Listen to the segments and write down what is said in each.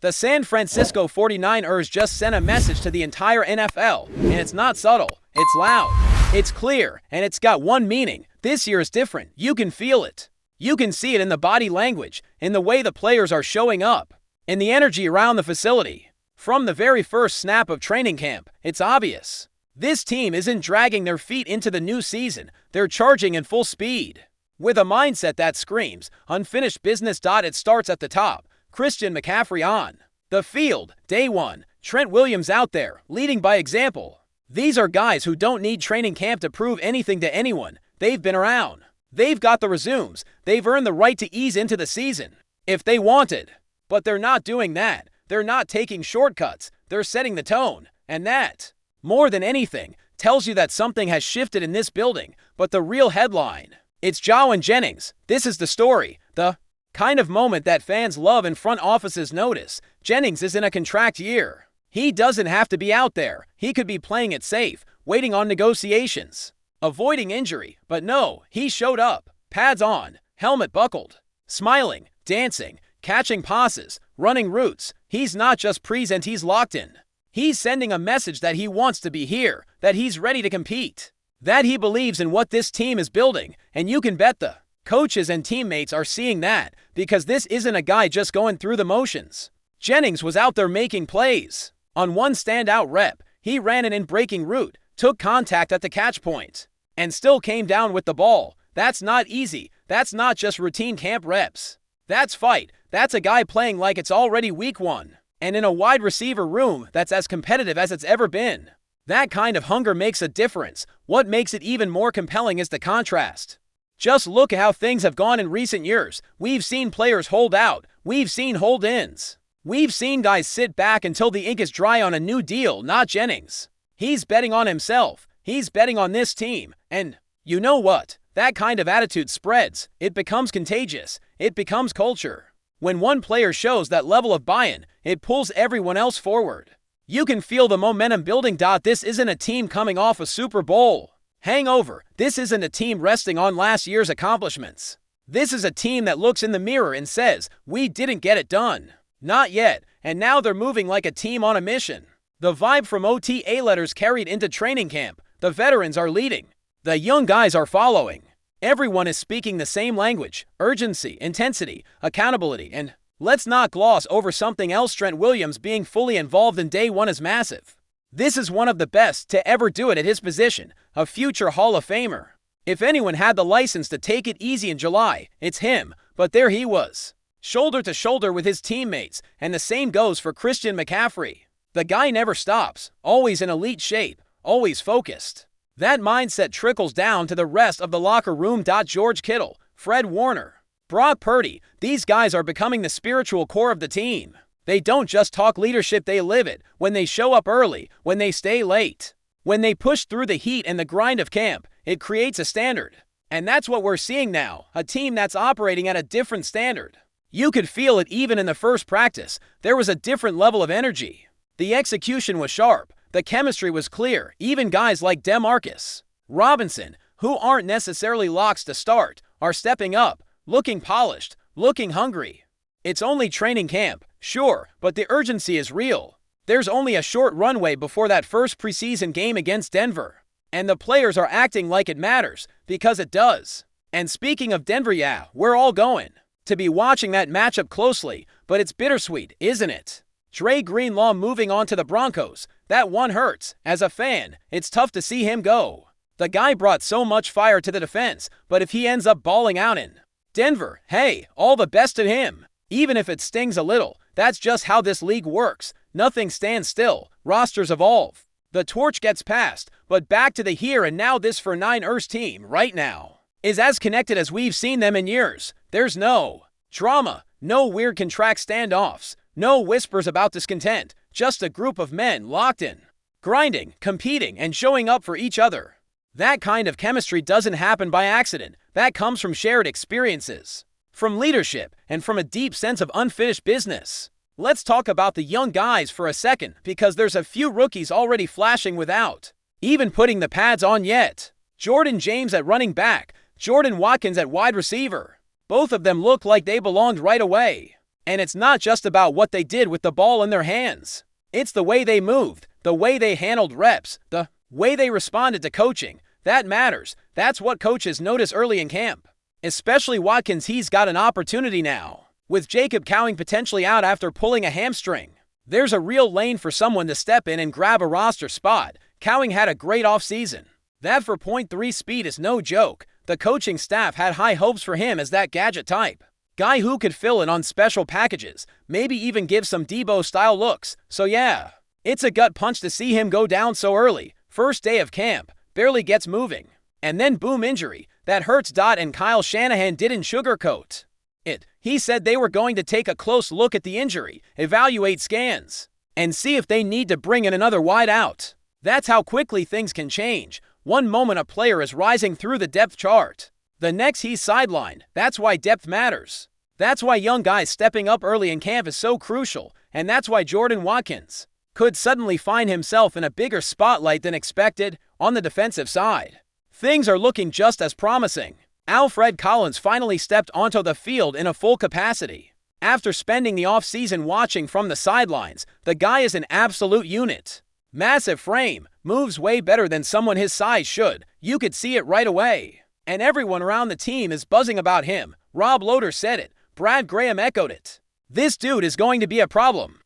The San Francisco 49ers just sent a message to the entire NFL, and it's not subtle, it's loud, it's clear, and it's got one meaning. This year is different. You can feel it. You can see it in the body language, in the way the players are showing up, in the energy around the facility. From the very first snap of training camp, it's obvious. This team isn't dragging their feet into the new season, they're charging in full speed. With a mindset that screams, unfinished business. It starts at the top. Christian McCaffrey on the field, day one. Trent Williams out there, leading by example. These are guys who don't need training camp to prove anything to anyone. They've been around. They've got the resumes. They've earned the right to ease into the season, if they wanted. But they're not doing that. They're not taking shortcuts. They're setting the tone. And that, more than anything, tells you that something has shifted in this building. But the real headline, it's Joe and Jennings. This is the story. The kind of moment that fans love and front offices notice. Jennings is in a contract year. He doesn't have to be out there. He could be playing it safe, waiting on negotiations, avoiding injury. But no, he showed up, pads on, helmet buckled, smiling, dancing, catching passes, running routes. He's not just present, he's locked in. He's sending a message that he wants to be here, that he's ready to compete, that he believes in what this team is building, and you can bet the coaches and teammates are seeing that, because this isn't a guy just going through the motions. Jennings was out there making plays. On one standout rep, he ran an in-breaking route, took contact at the catch point, and still came down with the ball. That's not easy. That's not just routine camp reps. That's fight. That's a guy playing like it's already week one, and in a wide receiver room that's as competitive as it's ever been. That kind of hunger makes a difference. What makes it even more compelling is the contrast. Just look at how things have gone in recent years. We've seen players hold out. We've seen hold-ins. We've seen guys sit back until the ink is dry on a new deal, not Jennings. He's betting on himself. He's betting on this team. And you know what? That kind of attitude spreads. It becomes contagious. It becomes culture. When one player shows that level of buy-in, it pulls everyone else forward. You can feel the momentum building. This isn't a team coming off a Super Bowl hangover. This isn't a team resting on last year's accomplishments. This is a team that looks in the mirror and says, we didn't get it done. Not yet, and now they're moving like a team on a mission. The vibe from OTA letters carried into training camp. The veterans are leading. The young guys are following. Everyone is speaking the same language: urgency, intensity, accountability, and let's not gloss over something else. Trent Williams being fully involved in day one is massive. This is one of the best to ever do it at his position, a future Hall of Famer. If anyone had the license to take it easy in July, it's him, but there he was, shoulder to shoulder with his teammates, and the same goes for Christian McCaffrey. The guy never stops, always in elite shape, always focused. That mindset trickles down to the rest of the locker room. George Kittle, Fred Warner, Brock Purdy, these guys are becoming the spiritual core of the team. They don't just talk leadership, they live it. When they show up early, when they stay late, when they push through the heat and the grind of camp, it creates a standard. And that's what we're seeing now, a team that's operating at a different standard. You could feel it even in the first practice. There was a different level of energy. The execution was sharp. The chemistry was clear. Even guys like DeMarcus Robinson, who aren't necessarily locks to start, are stepping up, looking polished, looking hungry. It's only training camp, sure, but the urgency is real. There's only a short runway before that first preseason game against Denver. And the players are acting like it matters, because it does. And speaking of Denver, yeah, we're all going to be watching that matchup closely, but it's bittersweet, isn't it? Dre Greenlaw moving on to the Broncos. That one hurts. As a fan, it's tough to see him go. The guy brought so much fire to the defense, but if he ends up balling out in Denver, hey, all the best to him. Even if it stings a little, that's just how this league works. Nothing stands still. Rosters evolve. The torch gets passed, but back to the here and now. This 49ers team right now is as connected as we've seen them in years. There's no drama, no weird contract standoffs, no whispers about discontent, just a group of men locked in, grinding, competing, and showing up for each other. That kind of chemistry doesn't happen by accident. That comes from shared experiences, from leadership, and from a deep sense of unfinished business. Let's talk about the young guys for a second, because there's a few rookies already flashing without even putting the pads on yet. Jordan James at running back, Jordan Watkins at wide receiver. Both of them look like they belonged right away. And it's not just about what they did with the ball in their hands. It's the way they moved, the way they handled reps, the way they responded to coaching. That matters. That's what coaches notice early in camp. Especially Watkins, he's got an opportunity now. With Jacob Cowing potentially out after pulling a hamstring, there's a real lane for someone to step in and grab a roster spot. Cowing had a great offseason. That 4.3 speed is no joke. The coaching staff had high hopes for him as that gadget type. Guy who could fill in on special packages, maybe even give some Debo-style looks. So yeah, it's a gut punch to see him go down so early. First day of camp, barely gets moving. And then boom, injury. That hurts. And Kyle Shanahan didn't sugarcoat it. He said they were going to take a close look at the injury, evaluate scans, and see if they need to bring in another wideout. That's how quickly things can change. One moment a player is rising through the depth chart, the next he's sidelined. That's why depth matters. That's why young guys stepping up early in camp is so crucial, and that's why Jordan Watkins could suddenly find himself in a bigger spotlight than expected on the defensive side. Things are looking just as promising. Alfred Collins finally stepped onto the field in a full capacity. After spending the offseason watching from the sidelines, the guy is an absolute unit. Massive frame, moves way better than someone his size should. You could see it right away. And everyone around the team is buzzing about him. Rob Loader said it. Brad Graham echoed it. This dude is going to be a problem.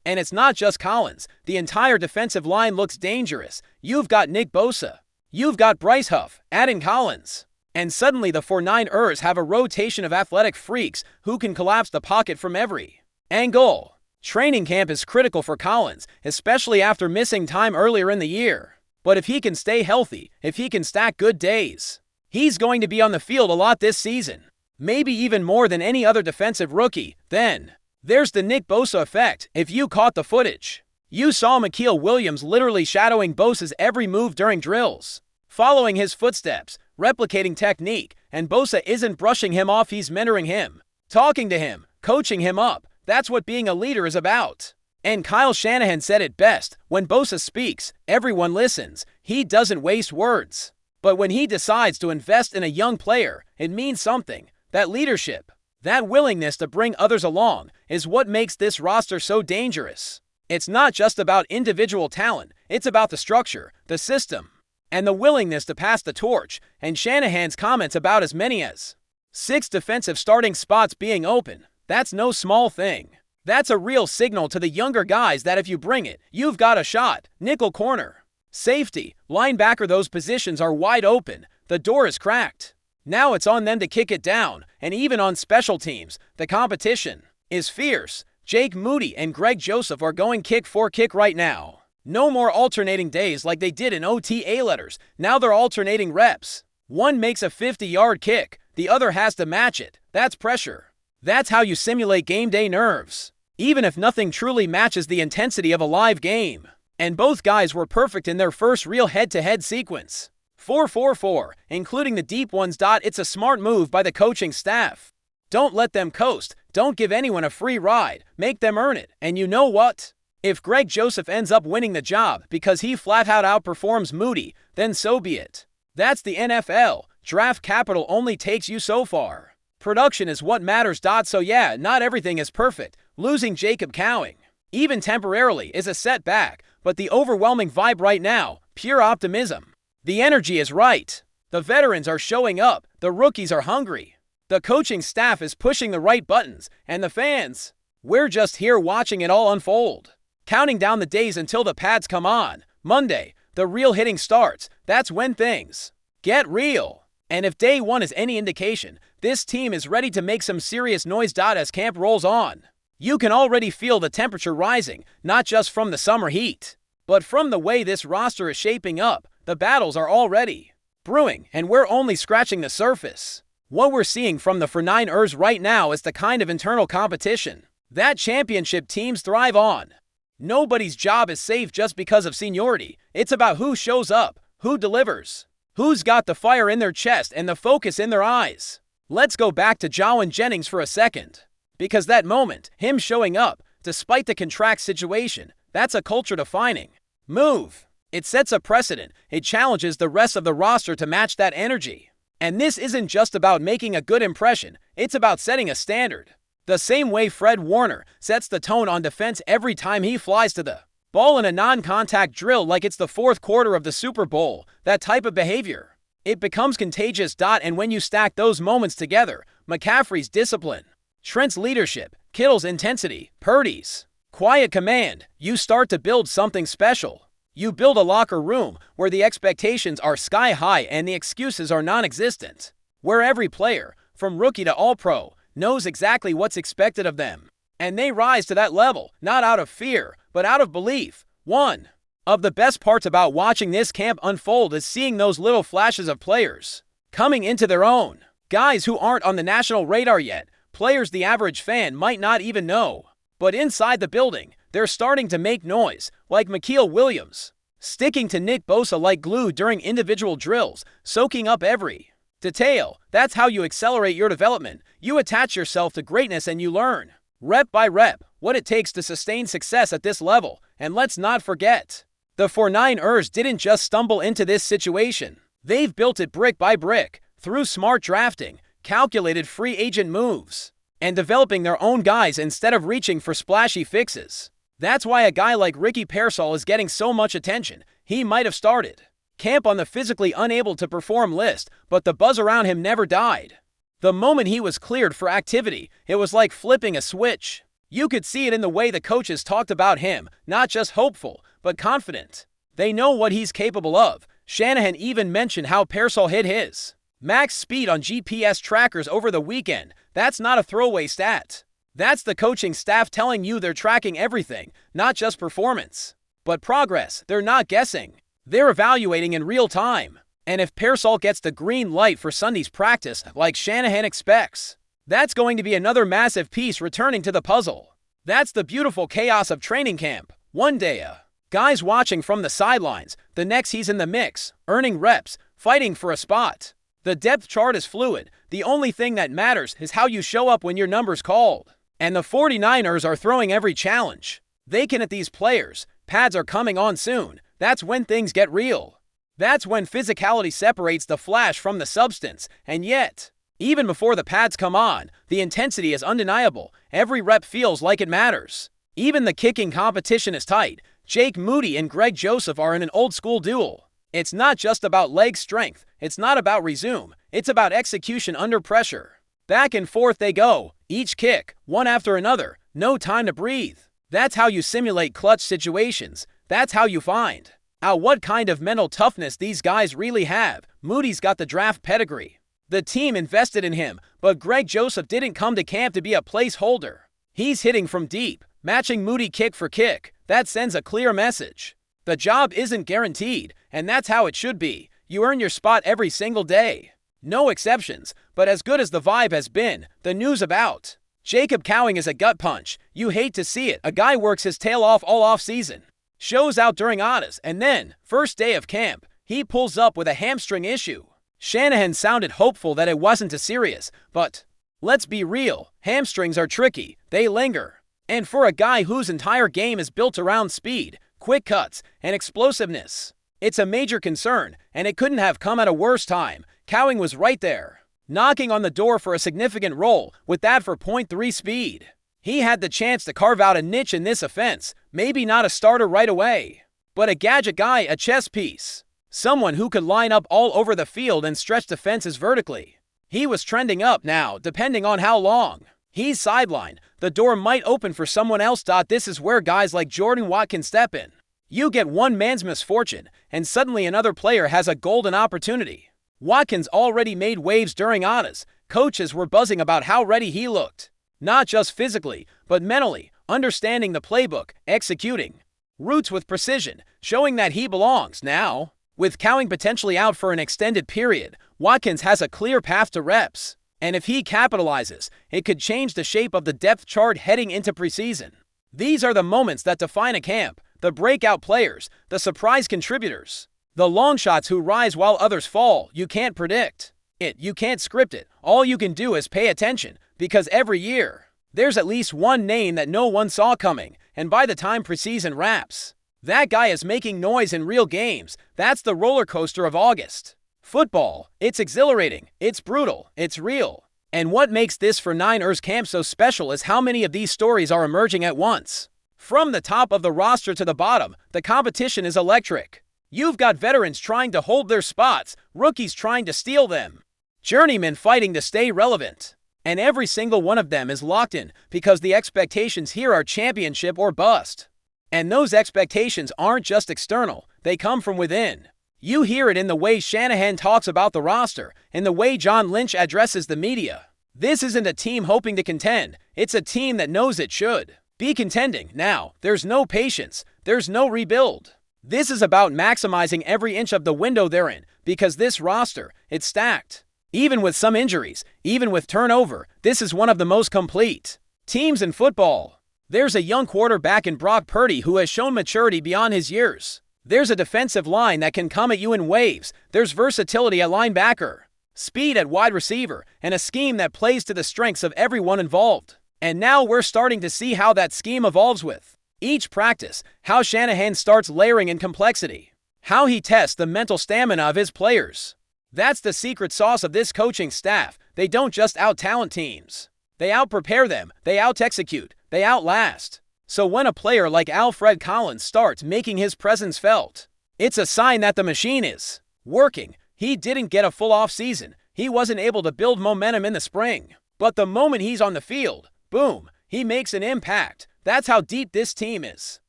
And it's not just Collins. The entire defensive line looks dangerous. You've got Nick Bosa. You've got Bryce Huff, adding Collins. And suddenly the 49ers have a rotation of athletic freaks who can collapse the pocket from every angle. Training camp is critical for Collins, especially after missing time earlier in the year. But if he can stay healthy, if he can stack good days, he's going to be on the field a lot this season. Maybe even more than any other defensive rookie. Then there's the Nick Bosa effect. If you caught the footage, you saw Mikael Williams literally shadowing Bosa's every move during drills, following his footsteps, replicating technique, and Bosa isn't brushing him off, he's mentoring him, talking to him, coaching him up. That's what being a leader is about. And Kyle Shanahan said it best, when Bosa speaks, everyone listens. He doesn't waste words. But when he decides to invest in a young player, it means something. That leadership, that willingness to bring others along, is what makes this roster so dangerous. It's not just about individual talent, it's about the structure, the system, and the willingness to pass the torch. And Shanahan's comments about as many as 6 defensive starting spots being open, that's no small thing. That's a real signal to the younger guys that if you bring it, you've got a shot. Nickel corner, safety, linebacker, those positions are wide open. The door is cracked. Now it's on them to kick it down. And even on special teams, the competition is fierce. Jake Moody and Greg Joseph are going kick for kick right now. No more alternating days like they did in OTA letters. Now they're alternating reps. One makes a 50-yard kick, the other has to match it. That's pressure. That's how you simulate game day nerves, even if nothing truly matches the intensity of a live game. And both guys were perfect in their first real head-to-head sequence. 4-4-4, including the deep ones. It's a smart move by the coaching staff. Don't let them coast. Don't give anyone a free ride. Make them earn it. And you know what? If Greg Joseph ends up winning the job because he flat-out outperforms Moody, then so be it. That's the NFL. Draft capital only takes you so far. Production is what matters. So yeah, not everything is perfect. Losing Jacob Cowing, even temporarily, is a setback. But the overwhelming vibe right now, pure optimism. The energy is right. The veterans are showing up. The rookies are hungry. The coaching staff is pushing the right buttons. And the fans, we're just here watching it all unfold. Counting down the days until the pads come on. Monday, the real hitting starts. That's when things get real. And if day one is any indication, this team is ready to make some serious noise. As camp rolls on, you can already feel the temperature rising, not just from the summer heat, but from the way this roster is shaping up. The battles are already brewing, and we're only scratching the surface. What we're seeing from the 49ers right now is the kind of internal competition that championship teams thrive on. Nobody's job is safe just because of seniority. It's about who shows up, who delivers, who's got the fire in their chest and the focus in their eyes. Let's go back to Jauan Jennings for a second. Because that moment, him showing up, despite the contract situation, that's a culture-defining move. It sets a precedent. It challenges the rest of the roster to match that energy. And this isn't just about making a good impression. It's about setting a standard. The same way Fred Warner sets the tone on defense every time he flies to the ball in a non-contact drill like it's the fourth quarter of the Super Bowl. That type of behavior, it becomes contagious. And when you stack those moments together, McCaffrey's discipline, Trent's leadership, Kittle's intensity, Purdy's quiet command, you start to build something special. You build a locker room where the expectations are sky high and the excuses are non-existent. Where every player, from rookie to all-pro, knows exactly what's expected of them. And they rise to that level, not out of fear, but out of belief. One of the best parts about watching this camp unfold is seeing those little flashes of players coming into their own. Guys who aren't on the national radar yet, players the average fan might not even know. But inside the building, they're starting to make noise, like Mikael Williams, sticking to Nick Bosa like glue during individual drills, soaking up every detail. That's how you accelerate your development. You attach yourself to greatness and you learn, rep by rep, what it takes to sustain success at this level. And let's not forget, the 49ers didn't just stumble into this situation. They've built it brick by brick, through smart drafting, calculated free agent moves, and developing their own guys instead of reaching for splashy fixes. That's why a guy like Ricky Pearsall is getting so much attention. He might have started camp on the physically unable to perform list, but the buzz around him never died. The moment he was cleared for activity, it was like flipping a switch. You could see it in the way the coaches talked about him, not just hopeful, but confident. They know what he's capable of. Shanahan even mentioned how Pearsall hit his max speed on GPS trackers over the weekend. That's not a throwaway stat. That's the coaching staff telling you they're tracking everything, not just performance, but progress. They're not guessing. They're evaluating in real time. And if Pearsall gets the green light for Sunday's practice, like Shanahan expects, that's going to be another massive piece returning to the puzzle. That's the beautiful chaos of training camp. One day, guy's watching from the sidelines. The next he's in the mix, earning reps, fighting for a spot. The depth chart is fluid. The only thing that matters is how you show up when your number's called. And the 49ers are throwing every challenge they can at these players. Pads are coming on soon. That's when things get real. That's when physicality separates the flash from the substance. And yet, even before the pads come on, the intensity is undeniable. Every rep feels like it matters. Even the kicking competition is tight. Jake Moody and Greg Joseph are in an old-school duel. It's not just about leg strength. It's not about resume. It's about execution under pressure. Back and forth they go, each kick, one after another, no time to breathe. That's how you simulate clutch situations. That's how you find out what kind of mental toughness these guys really have. Moody's got the draft pedigree. The team invested in him, but Greg Joseph didn't come to camp to be a placeholder. He's hitting from deep, matching Moody kick for kick. That sends a clear message. The job isn't guaranteed, and that's how it should be. You earn your spot every single day. No exceptions, but as good as the vibe has been, the news about Jacob Cowing is a gut punch. You hate to see it. A guy works his tail off all off-season, shows out during autos, and then, first day of camp, he pulls up with a hamstring issue. Shanahan sounded hopeful that it wasn't too serious, but let's be real, hamstrings are tricky. They linger. And for a guy whose entire game is built around speed, quick cuts, and explosiveness, it's a major concern, and it couldn't have come at a worse time. Cowing was right there, knocking on the door for a significant role, with that for .3 speed. He had the chance to carve out a niche in this offense, maybe not a starter right away, but a gadget guy, a chess piece. Someone who could line up all over the field and stretch defenses vertically. He was trending up now, depending on how long he's sidelined. The door might open for someone else. This is where guys like Jordan Watkins step in. You get one man's misfortune, and suddenly another player has a golden opportunity. Watkins already made waves during autos. Coaches were buzzing about how ready he looked. Not just physically, but mentally, understanding the playbook, executing routes with precision, showing that he belongs. Now, with Cowing potentially out for an extended period, Watkins has a clear path to reps. And if he capitalizes, it could change the shape of the depth chart heading into preseason. These are the moments that define a camp. The breakout players, the surprise contributors, the long shots who rise while others fall. You can't predict it. You can't script it. All you can do is pay attention, because every year, there's at least one name that no one saw coming, and by the time preseason wraps, that guy is making noise in real games. That's the roller coaster of August. Football, it's exhilarating, it's brutal, it's real, And what makes this 49ers camp so special is how many of these stories are emerging at once. From the top of the roster to the bottom, the competition is electric. You've got veterans trying to hold their spots, rookies trying to steal them, journeymen fighting to stay relevant. And every single one of them is locked in because the expectations here are championship or bust. And those expectations aren't just external, they come from within. You hear it in the way Shanahan talks about the roster, in the way John Lynch addresses the media. This isn't a team hoping to contend, it's a team that knows it should be contending. Now, there's no patience, there's no rebuild. This is about maximizing every inch of the window they're in, because this roster, it's stacked. Even with some injuries, even with turnover, this is one of the most complete teams in football. There's a young quarterback in Brock Purdy who has shown maturity beyond his years. There's a defensive line that can come at you in waves. There's versatility at linebacker, speed at wide receiver, and a scheme that plays to the strengths of everyone involved. And now we're starting to see how that scheme evolves with each practice, how Shanahan starts layering in complexity, how he tests the mental stamina of his players. That's the secret sauce of this coaching staff. They don't just out-talent teams. They out-prepare them, they out-execute, they outlast. So when a player like Alfred Collins starts making his presence felt, it's a sign that the machine is working. He didn't get a full off-season. He wasn't able to build momentum in the spring. But the moment he's on the field, boom, he makes an impact. That's how deep this team is.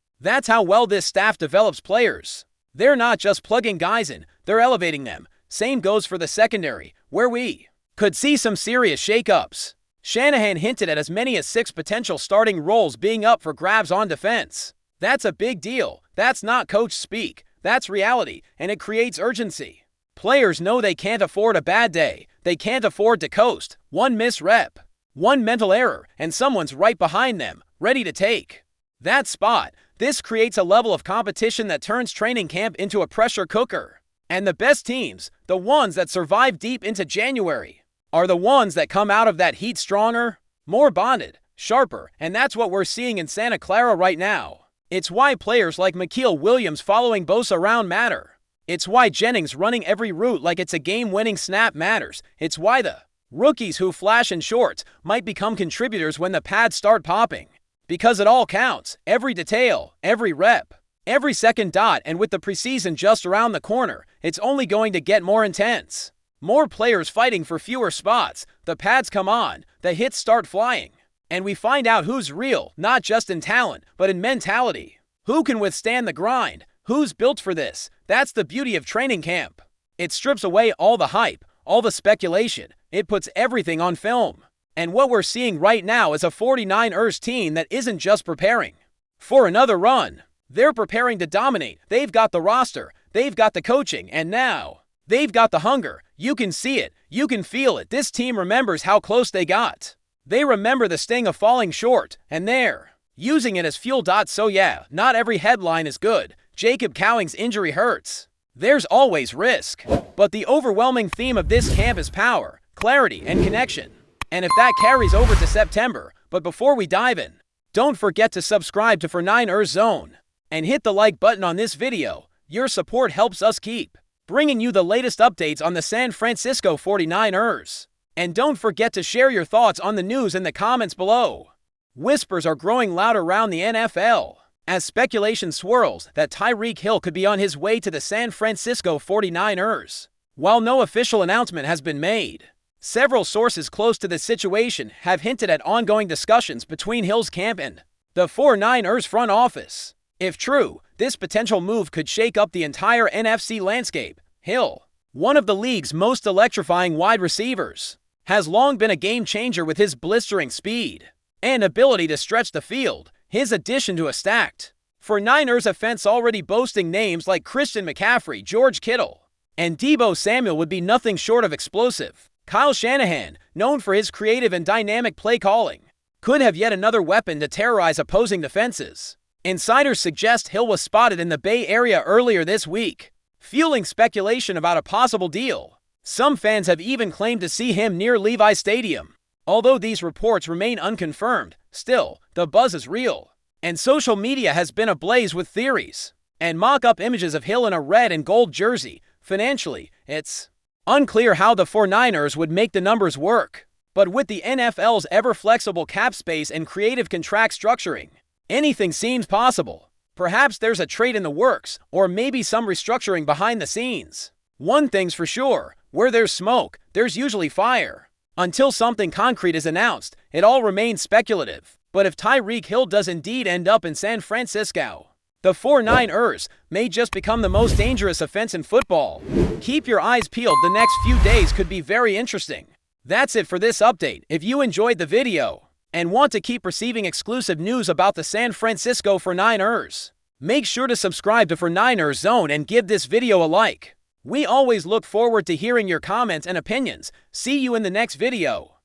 That's how well this staff develops players. They're not just plugging guys in, they're elevating them. Same goes for the secondary, where we could see some serious shakeups. Shanahan hinted at as many as 6 potential starting roles being up for grabs on defense. That's a big deal. That's not coach speak. That's reality, and it creates urgency. Players know they can't afford a bad day. They can't afford to coast. One misrep, one mental error, and someone's right behind them, ready to take that spot. This creates a level of competition that turns training camp into a pressure cooker. And the best teams, the ones that survive deep into January, are the ones that come out of that heat stronger, more bonded, sharper, and that's what we're seeing in Santa Clara right now. It's why players like Mikael Williams following Bosa around matter. It's why Jennings running every route like it's a game-winning snap matters. It's why the rookies who flash in shorts might become contributors when the pads start popping. Because it all counts, every detail, every rep, every second dot, and with the preseason just around the corner, it's only going to get more intense. More players fighting for fewer spots, the pads come on, the hits start flying. And we find out who's real, not just in talent, but in mentality. Who can withstand the grind? Who's built for this? That's the beauty of training camp. It strips away all the hype, all the speculation. It puts everything on film. And what we're seeing right now is a 49ers team that isn't just preparing for another run. They're preparing to dominate. They've got the roster, they've got the coaching, and now they've got the hunger. You can see it, you can feel it. This team remembers how close they got. They remember the sting of falling short, and they're using it as fuel. So yeah, not every headline is good. Jacob Cowing's injury hurts. There's always risk. But the overwhelming theme of this camp is power, clarity, and connection. And if that carries over to September, but before we dive in, don't forget to subscribe to 49ers Zone and hit the like button on this video. Your support helps us keep bringing you the latest updates on the San Francisco 49ers. And don't forget to share your thoughts on the news in the comments below. Whispers are growing loud around the NFL as speculation swirls that Tyreek Hill could be on his way to the San Francisco 49ers. While no official announcement has been made, several sources close to the situation have hinted at ongoing discussions between Hill's camp and the 49ers front office. If true, this potential move could shake up the entire NFC landscape. Hill, one of the league's most electrifying wide receivers, has long been a game-changer with his blistering speed and ability to stretch the field. His addition to a stacked 49ers offense already boasting names like Christian McCaffrey, George Kittle, and Deebo Samuel would be nothing short of explosive. Kyle Shanahan, known for his creative and dynamic play calling, could have yet another weapon to terrorize opposing defenses. Insiders suggest Hill was spotted in the Bay Area earlier this week, fueling speculation about a possible deal. Some fans have even claimed to see him near Levi Stadium. Although these reports remain unconfirmed, still, the buzz is real. And social media has been ablaze with theories and mock-up images of Hill in a red and gold jersey. Financially, it's unclear how the 49ers would make the numbers work. But with the NFL's ever-flexible cap space and creative contract structuring, anything seems possible. Perhaps there's a trade in the works, or maybe some restructuring behind the scenes. One thing's for sure, where there's smoke, there's usually fire. Until something concrete is announced, it all remains speculative. But if Tyreek Hill does indeed end up in San Francisco, the 49ers may just become the most dangerous offense in football. Keep your eyes peeled, the next few days could be very interesting. That's it for this update. If you enjoyed the video and want to keep receiving exclusive news about the San Francisco 49ers, make sure to subscribe to 49ers Zone and give this video a like. We always look forward to hearing your comments and opinions. See you in the next video.